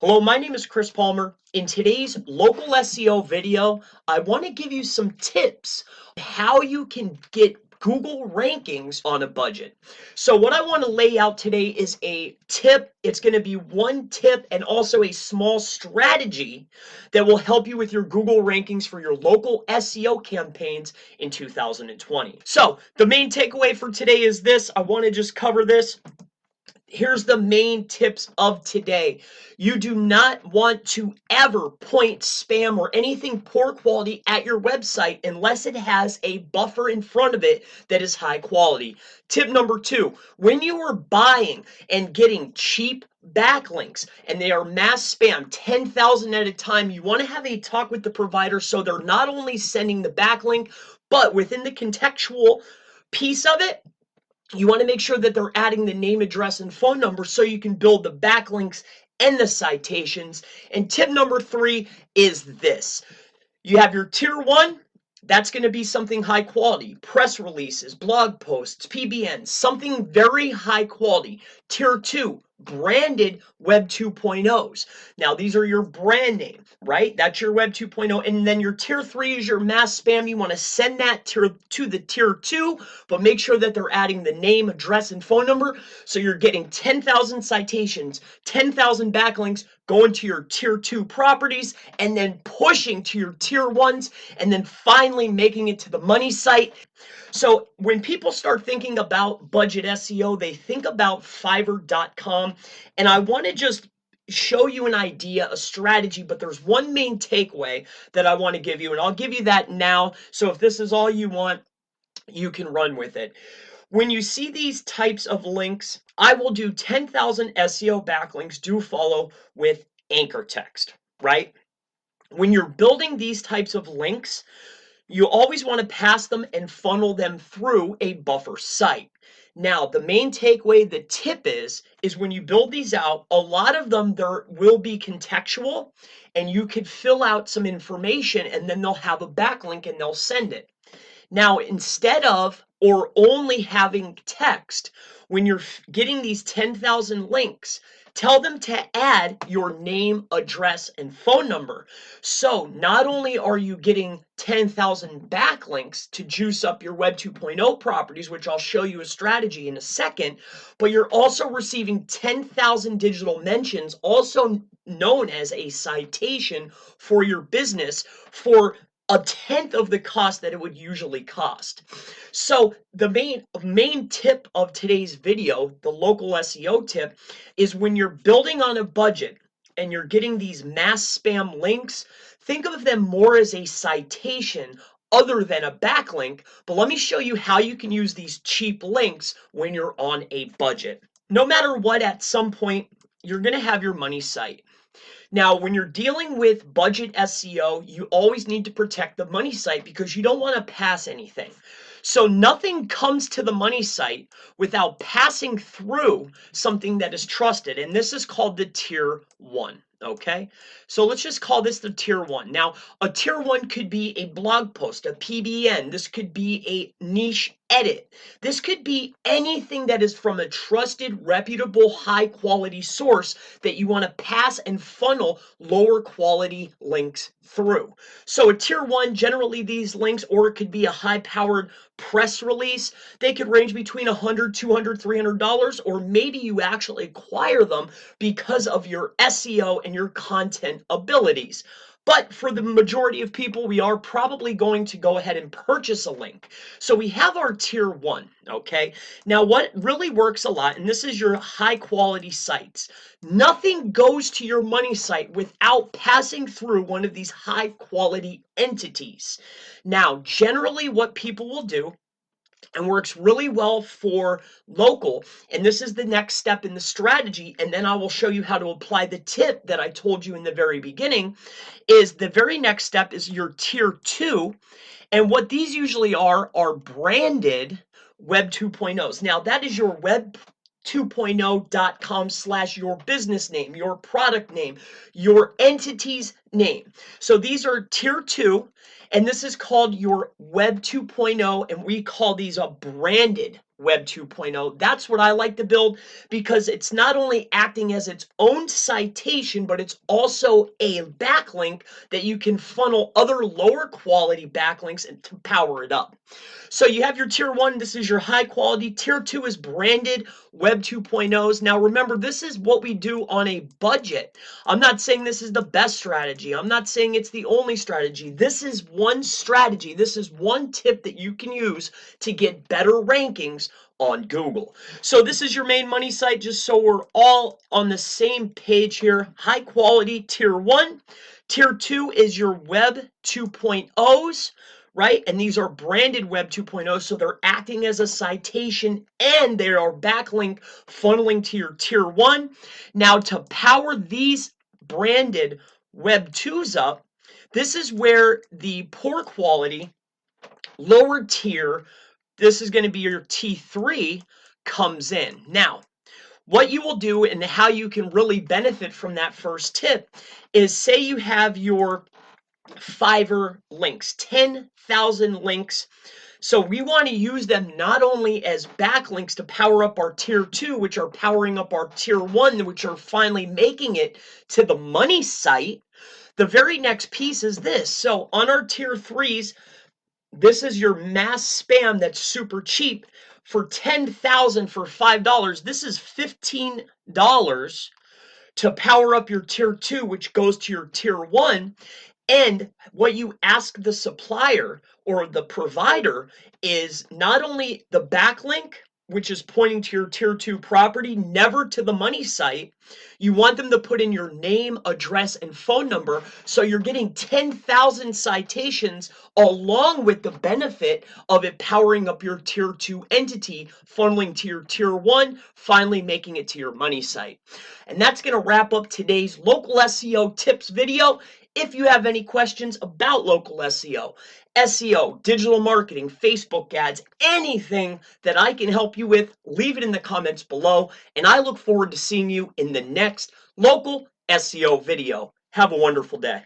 Hello, my name is Chris Palmer. In today's local SEO video, I want to give you some tips on how you can get Google rankings on a budget. So what I want to lay out today is a tip. It's going to be one tip and also a small strategy that will help you with your Google rankings for your local SEO campaigns in 2020. So the main takeaway for today is this. I want to just cover this. Here's the main tips of today. You do not want to ever point spam or anything poor quality at your website unless it has a buffer in front of it that is high quality. Tip number 2, when you are buying and getting cheap backlinks and they are mass spam, 10,000 at a time, you want to have a talk with the provider so they're not only sending the backlink, but within the contextual piece of it, you want to make sure that they're adding the name, address, and phone number so you can build the backlinks and the citations. And tip number 3 is this. You have your tier 1. That's going to be something high quality. Press releases, blog posts, PBNs, something very high quality. Tier 2, branded Web 2.0s. Now, these are your brand name, right? That's your Web 2.0. And then your tier 3 is your mass spam. You want to send that to the tier 2, but make sure that they're adding the name, address, and phone number. So you're getting 10,000 citations, 10,000 backlinks going to your tier 2 properties, and then pushing to your tier 1s, and then finally making it to the money site. So when people start thinking about budget SEO, they think about Fiverr.com, and I want to just show you an idea, a strategy, but there's one main takeaway that I want to give you, and I'll give you that now. So if this is all you want, you can run with it. When you see these types of links, I will do 10,000 SEO backlinks, do follow with anchor text, right? When you're building these types of links, you always want to pass them and funnel them through a buffer site. Now, the main takeaway, the tip is when you build these out, a lot of them there will be contextual, and you could fill out some information and then they'll have a backlink and they'll send it. Now, instead of or only having text, when you're getting these 10,000 links, tell them to add your name, address, and phone number. So not only are you getting 10,000 backlinks to juice up your Web 2.0 properties, which I'll show you a strategy in a second, but you're also receiving 10,000 digital mentions, also known as a citation for your business, for a tenth of the cost that it would usually cost. So the main tip of today's video, the local SEO tip, is when you're building on a budget and you're getting these mass spam links, think of them more as a citation other than a backlink. But let me show you how you can use these cheap links when you're on a budget. No matter what, at some point, you're going to have your money site. Now, when you're dealing with budget SEO, you always need to protect the money site because you don't want to pass anything. So nothing comes to the money site without passing through something that is trusted. And this is called the tier 1. Okay, so let's just call this the tier 1. Now, a tier 1 could be a blog post, a PBN. This could be a niche edit. This could be anything that is from a trusted, reputable, high quality source that you want to pass and funnel lower quality links through. So a tier 1, generally these links, or it could be a high powered press release, they could range between $100, $200, $300, or maybe you actually acquire them because of your SEO and your content abilities. But for the majority of people, we are probably going to go ahead and purchase a link. So we have our tier 1, okay? Now what really works a lot, and this is your high quality sites, nothing goes to your money site without passing through one of these high quality entities. Now, generally what people will do, and works really well for local, and this is the next step in the strategy, and then I will show you how to apply the tip that I told you in the very beginning, is the very next step is your tier 2, and what these usually are branded Web 2.0s. Now that is your Web 2.0.com / your business name, your product name, your entity's name. So these are tier 2, and this is called your Web 2.0, and we call these a branded Web 2.0. That's what I like to build because it's not only acting as its own citation, but it's also a backlink that you can funnel other lower quality backlinks and to power it up. So you have your tier 1, this is your high quality. Tier 2 is branded Web 2.0s. Now remember, this is what we do on a budget. I'm not saying this is the best strategy. I'm not saying it's the only strategy. This is one strategy. This is one tip that you can use to get better rankings on Google. So this is your main money site, just so we're all on the same page here. High quality tier 1. Tier 2 is your Web 2.0s, right? And these are branded Web 2.0, so they're acting as a citation and they are backlink funneling to your tier 1. Now, to power these branded Web 2s up, this is where the poor quality, lower tier, this is going to be your T3, comes in. Now, what you will do and how you can really benefit from that first tip is, say you have your Fiverr links, 10,000 links. So we want to use them not only as backlinks to power up our tier 2, which are powering up our tier 1, which are finally making it to the money site. The very next piece is this. So on our tier 3s, this is your mass spam that's super cheap. For 10,000 for $5, this is $15 to power up your tier 2, which goes to your tier 1. And what you ask the supplier or the provider is not only the backlink, which is pointing to your tier 2 property, never to the money site. You want them to put in your name, address, and phone number. So you're getting 10,000 citations along with the benefit of it powering up your tier 2 entity, funneling to your tier 1, finally making it to your money site. And that's going to wrap up today's local SEO tips video. If you have any questions about local SEO, digital marketing, Facebook ads, anything that I can help you with, leave it in the comments below. And I look forward to seeing you in the next local SEO video. Have a wonderful day.